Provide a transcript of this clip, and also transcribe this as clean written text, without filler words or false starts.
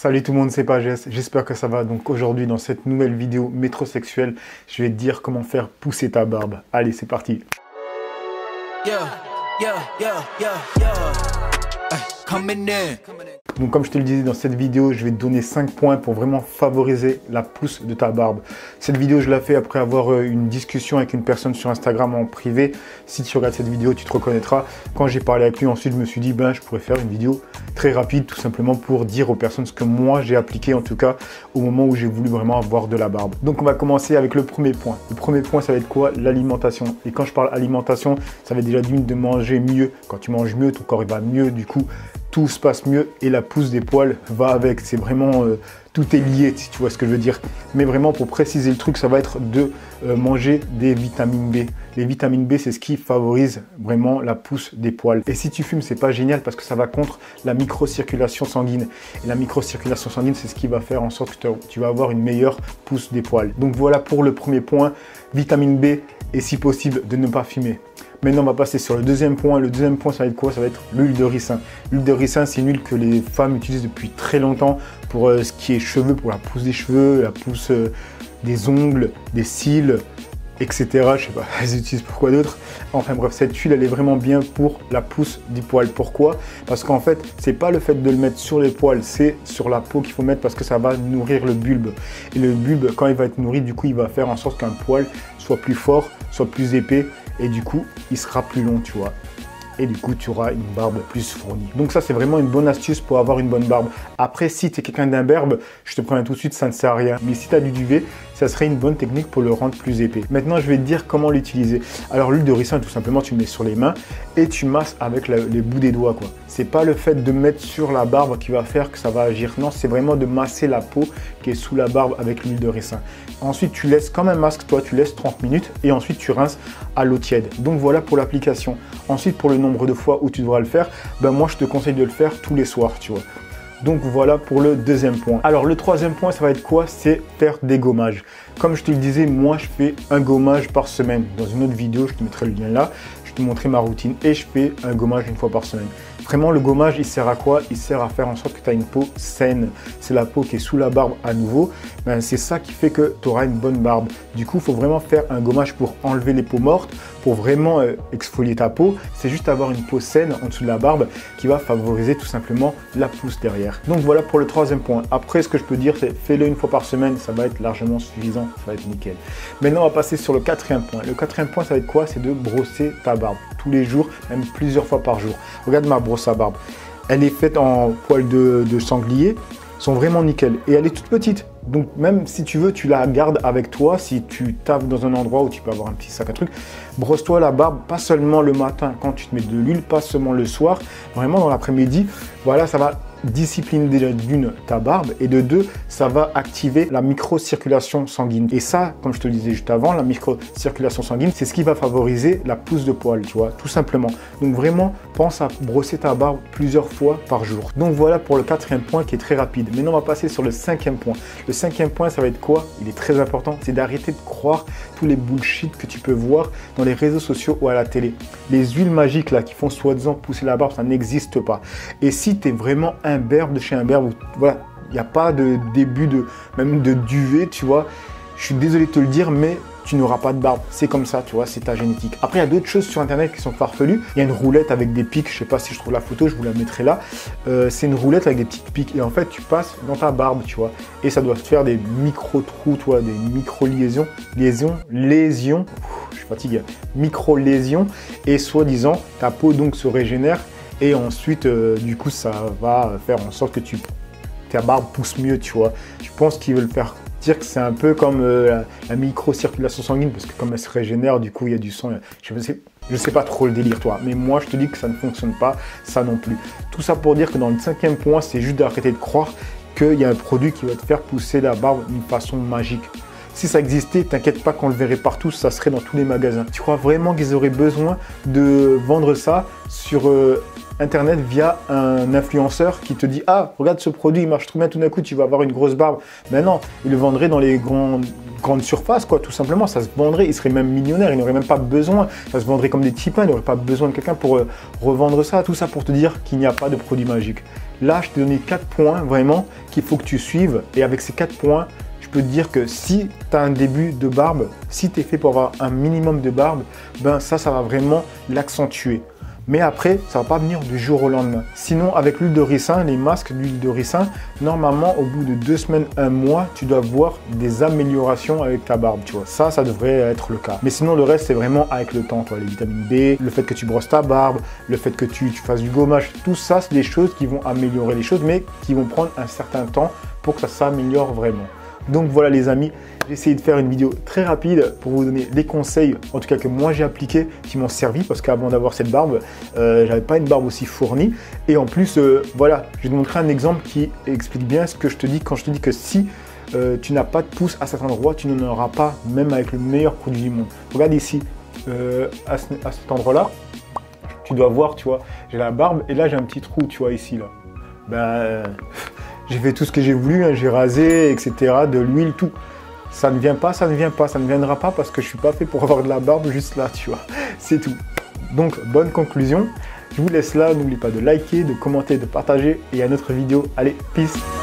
Salut tout le monde, c'est Pagès, j'espère que ça va. Donc aujourd'hui dans cette nouvelle vidéo métrosexuelle, je vais te dire comment faire pousser ta barbe. Allez, c'est parti. Donc comme je te le disais dans cette vidéo, je vais te donner 5 points pour vraiment favoriser la pousse de ta barbe. Cette vidéo, je la fais après avoir eu une discussion avec une personne sur Instagram en privé. Si tu regardes cette vidéo, tu te reconnaîtras. Quand j'ai parlé avec lui, ensuite je me suis dit, je pourrais faire une vidéo très rapide, tout simplement pour dire aux personnes ce que moi j'ai appliqué, en tout cas au moment où j'ai voulu vraiment avoir de la barbe. Donc on va commencer avec le premier point. Le premier point, ça va être quoi? L'alimentation. Et quand je parle alimentation, ça va être déjà d'une de manger mieux. Quand tu manges mieux, ton corps il va mieux, du coup tout se passe mieux et la pousse des poils va avec. C'est vraiment, tout est lié, si tu vois ce que je veux dire. Mais vraiment, pour préciser le truc, ça va être de manger des vitamines B. Les vitamines B, c'est ce qui favorise vraiment la pousse des poils. Et si tu fumes, c'est pas génial parce que ça va contre la microcirculation sanguine. Et la microcirculation sanguine, c'est ce qui va faire en sorte que tu vas avoir une meilleure pousse des poils. Donc voilà pour le premier point, vitamine B et si possible, de ne pas fumer. Maintenant, on va passer sur le deuxième point. Le deuxième point, ça va être quoi? Ça va être l'huile de ricin. L'huile de ricin, c'est une huile que les femmes utilisent depuis très longtemps pour ce qui est cheveux, pour la pousse des cheveux, la pousse des ongles, des cils, etc. Je sais pas, elles utilisent pour quoi d'autre. Enfin bref, cette huile, elle est vraiment bien pour la pousse du poil. Pourquoi? Parce qu'en fait, c'est pas le fait de le mettre sur les poils, c'est sur la peau qu'il faut mettre parce que ça va nourrir le bulbe. Et le bulbe, quand il va être nourri, du coup, il va faire en sorte qu'un poil soit plus fort, soit plus épais. Et du coup, il sera plus long, tu vois. Et du coup, tu auras une barbe plus fournie. Donc ça, c'est vraiment une bonne astuce pour avoir une bonne barbe. Après, si tu es quelqu'un d'imberbe, je te préviens tout de suite, ça ne sert à rien. Mais si tu as du duvet, ça serait une bonne technique pour le rendre plus épais. Maintenant, je vais te dire comment l'utiliser. Alors, l'huile de ricin, tout simplement, tu le mets sur les mains et tu masses avec les bouts des doigts, quoi. C'est pas le fait de mettre sur la barbe qui va faire que ça va agir. Non, c'est vraiment de masser la peau qui est sous la barbe avec l'huile de ricin. Ensuite, tu laisses comme un masque, toi, tu laisses 30 minutes et ensuite tu rinces à l'eau tiède. Donc voilà pour l'application. Ensuite, pour le nombre de fois où tu devras le faire, moi, je te conseille de le faire tous les soirs, tu vois. Donc voilà pour le deuxième point. Alors le troisième point, ça va être quoi? C'est faire des gommages. Comme je te le disais, moi je fais un gommage par semaine. Dans une autre vidéo, je te mettrai le lien là, je te montrerai ma routine et je fais un gommage une fois par semaine. Vraiment, le gommage, il sert à quoi? Il sert à faire en sorte que tu as une peau saine. C'est la peau qui est sous la barbe à nouveau. C'est ça qui fait que tu auras une bonne barbe. Du coup, il faut vraiment faire un gommage pour enlever les peaux mortes, pour vraiment exfolier ta peau. C'est juste avoir une peau saine en dessous de la barbe qui va favoriser tout simplement la pousse derrière. Donc voilà pour le troisième point. Après, ce que je peux dire, c'est fais-le une fois par semaine. Ça va être largement suffisant. Ça va être nickel. Maintenant, on va passer sur le quatrième point. Le quatrième point, ça va être quoi? C'est de brosser ta barbe tous les jours, même plusieurs fois par jour. Regarde ma brosse à barbe. Elle est faite en poils de sanglier. Sont vraiment nickel. Et elle est toute petite. Donc même si tu veux, tu la gardes avec toi. Si tu taffes dans un endroit où tu peux avoir un petit sac à trucs, brosse-toi la barbe, pas seulement le matin quand tu te mets de l'huile, pas seulement le soir, vraiment dans l'après-midi. Voilà, ça va discipliner déjà d'une ta barbe et de deux, ça va activer la microcirculation sanguine. Et ça, comme je te le disais juste avant, la microcirculation sanguine, c'est ce qui va favoriser la pousse de poils, tu vois, tout simplement. Donc vraiment, pense à brosser ta barbe plusieurs fois par jour. Donc voilà pour le quatrième point qui est très rapide. Maintenant, on va passer sur le cinquième point. Le cinquième point, ça va être quoi? Il est très important, c'est d'arrêter de croire tous les bullshit que tu peux voir dans les réseaux sociaux ou à la télé. Les huiles magiques là qui font soi-disant pousser la barbe, ça n'existe pas. Et si tu es vraiment imberbe de chez imberbe, voilà, il n'y a pas de début même de duvet, tu vois, je suis désolé de te le dire, mais tu n'auras pas de barbe. C'est comme ça, tu vois, c'est ta génétique. Après, il y a d'autres choses sur Internet qui sont farfelues. Il y a une roulette avec des pics. Je ne sais pas si je trouve la photo, je vous la mettrai là. C'est une roulette avec des petites pics. Et en fait, tu passes dans ta barbe, tu vois. Et ça doit te faire des micro-trous, tu vois, des micro-lésions. Lésions. Je suis fatigué. Micro-lésions. Et soi-disant, ta peau donc se régénère. Et ensuite, du coup, ça va faire en sorte que ta barbe pousse mieux, tu vois. Je pense qu'ils veulent faire dire que c'est un peu comme la microcirculation sanguine, parce que comme elle se régénère, du coup, il y a du sang. Je sais pas trop le délire, toi, mais moi, je te dis que ça ne fonctionne pas, ça non plus. Tout ça pour dire que dans le cinquième point, c'est juste d'arrêter de croire qu'il y a un produit qui va te faire pousser la barbe d'une façon magique. Si ça existait, t'inquiète pas qu'on le verrait partout, ça serait dans tous les magasins. Tu crois vraiment qu'ils auraient besoin de vendre ça sur Internet via un influenceur qui te dit « Ah, regarde ce produit, il marche trop bien, tout d'un coup, tu vas avoir une grosse barbe. » Mais non, il le vendrait dans les grandes surfaces, quoi, tout simplement. Ça se vendrait, il serait même millionnaire, il n'aurait même pas besoin. Ça se vendrait comme des petits pains, il n'aurait pas besoin de quelqu'un pour revendre ça. Tout ça pour te dire qu'il n'y a pas de produit magique. Là, je t'ai donné 4 points vraiment qu'il faut que tu suives. Et avec ces 4 points, je peux te dire que si tu as un début de barbe, si tu es fait pour avoir un minimum de barbe, ben ça va vraiment l'accentuer. Mais après, ça ne va pas venir du jour au lendemain. Sinon, avec l'huile de ricin, les masques d'huile de ricin, normalement, au bout de 2 semaines, 1 mois, tu dois voir des améliorations avec ta barbe, tu vois. Ça devrait être le cas. Mais sinon, le reste, c'est vraiment avec le temps, toi. Les vitamines B, le fait que tu brosses ta barbe, le fait que tu fasses du gommage, tout ça, c'est des choses qui vont améliorer les choses, mais qui vont prendre un certain temps pour que ça s'améliore vraiment. Donc voilà les amis, j'ai essayé de faire une vidéo très rapide pour vous donner des conseils, en tout cas que moi j'ai appliqués, qui m'ont servi parce qu'avant d'avoir cette barbe, j'avais pas une barbe aussi fournie. Et en plus, voilà, je vais te montrer un exemple qui explique bien ce que je te dis quand je te dis que si tu n'as pas de pouce à cet endroit, tu n'en auras pas même avec le meilleur produit du monde. Regarde ici, à cet endroit-là, tu dois voir, tu vois, j'ai la barbe et là j'ai un petit trou, tu vois, ici, là. Ben... j'ai fait tout ce que j'ai voulu, hein, j'ai rasé, etc., de l'huile, tout. Ça ne vient pas, ça ne vient pas, ça ne viendra pas parce que je ne suis pas fait pour avoir de la barbe juste là, tu vois. C'est tout. Donc, bonne conclusion. Je vous laisse là. N'oubliez pas de liker, de commenter, de partager et à notre vidéo. Allez, peace!